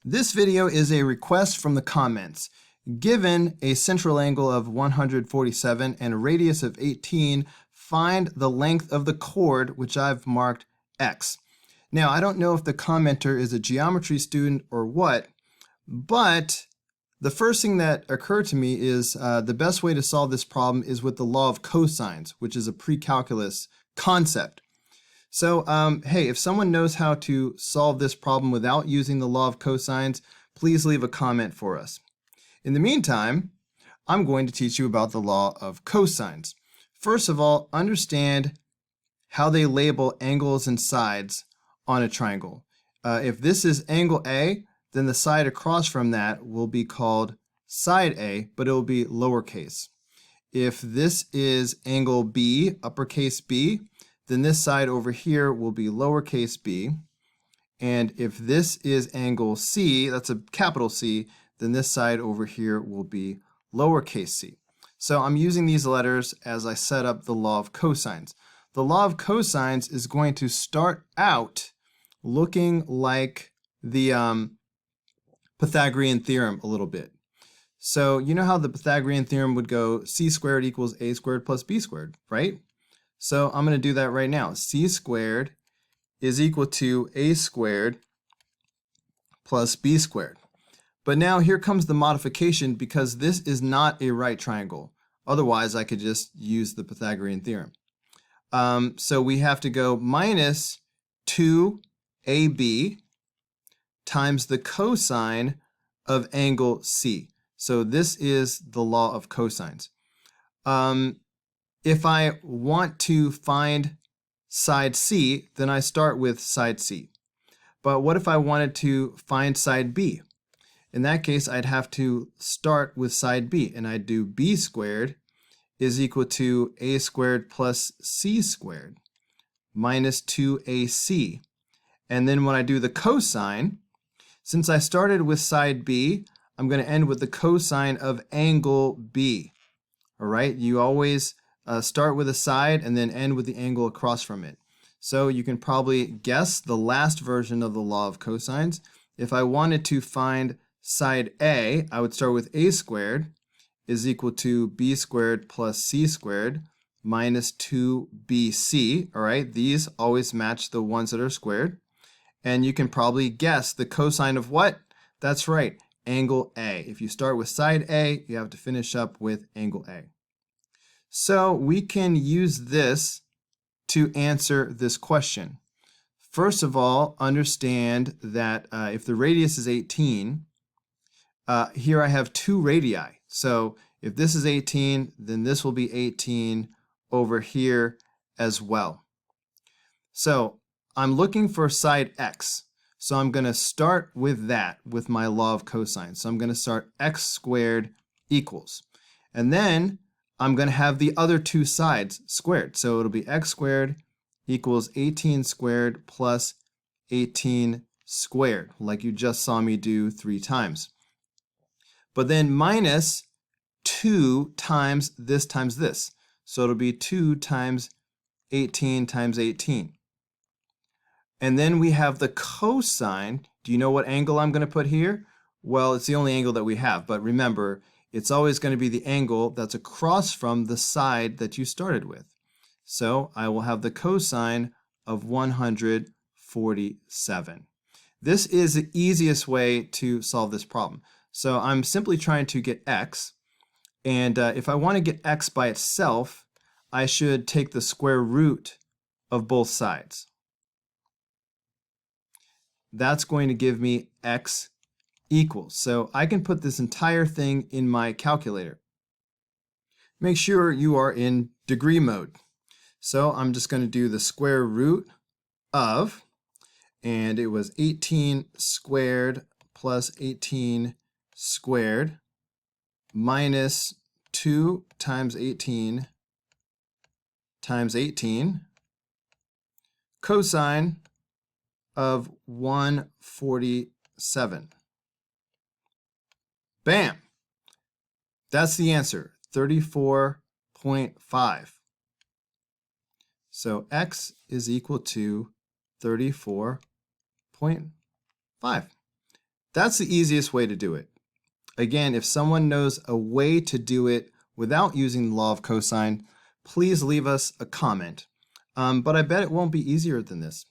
This video is a request from the comments. Given a central angle of 147 and a radius of 18, find the length of the chord, which I've marked x. Now, I don't know if the commenter is a geometry student or what, but the first thing that occurred to me is the best way to solve this problem is with the law of cosines, which is a pre-calculus concept. So, hey, if someone knows how to solve this problem without using the law of cosines, please leave a comment for us. In the meantime, I'm going to teach you about the law of cosines. First of all, understand how they label angles and sides on a triangle. If this is angle A, then the side across from that will be called side A, but it will be lowercase. If this is angle B, uppercase B, then this side over here will be lowercase b. And if this is angle C, that's a capital C, then this side over here will be lowercase c. So I'm using these letters as I set up the law of cosines. The law of cosines is going to start out looking like the Pythagorean theorem a little bit. So you know how the Pythagorean theorem would go c squared equals a squared plus b squared, right? So I'm going to do that right now. C squared is equal to a squared plus b squared. But now here comes the modification because this is not a right triangle. Otherwise, I could just use the Pythagorean theorem. So we have to go minus 2ab times the cosine of angle C. So this is the law of cosines. If I want to find side C, then I start with side C. But what if I wanted to find side B? In that case, I'd have to start with side B, and I'd do b squared is equal to a squared plus c squared minus 2ac. And then when I do the cosine, since I started with side B, I'm going to end with the cosine of angle B. All right, you always start with a side and then end with the angle across from it. So you can probably guess the last version of the law of cosines. If I wanted to find side A, I would start with a squared is equal to b squared plus c squared minus 2bc. All right, these always match the ones that are squared. And you can probably guess the cosine of what? That's right, angle A. If you start with side A, you have to finish up with angle A. So we can use this to answer this question. First of all, understand that if the radius is 18, here I have two radii. So if this is 18, then this will be 18 over here as well. So I'm looking for side x. So I'm going to start with that with my law of cosines. So I'm going to start x squared equals. And then I'm going to have the other two sides squared. So it'll be x squared equals 18 squared plus 18 squared, like you just saw me do 3 times. But then minus 2 times this times this. So it'll be 2 times 18 times 18. And then we have the cosine. Do you know what angle I'm going to put here? Well, it's the only angle that we have, but remember, it's always going to be the angle that's across from the side that you started with. So I will have the cosine of 147. This is the easiest way to solve this problem. So I'm simply trying to get x, and if I want to get x by itself, I should take the square root of both sides. That's going to give me x equals. So I can put this entire thing in my calculator. Make sure you are in degree mode. So I'm just going to do the square root of, and it was 18 squared plus 18 squared minus 2 times 18 times 18 cosine of 147. Bam! That's the answer, 34.5. So x is equal to 34.5. That's the easiest way to do it. Again, if someone knows a way to do it without using the law of cosine, please leave us a comment. But I bet it won't be easier than this.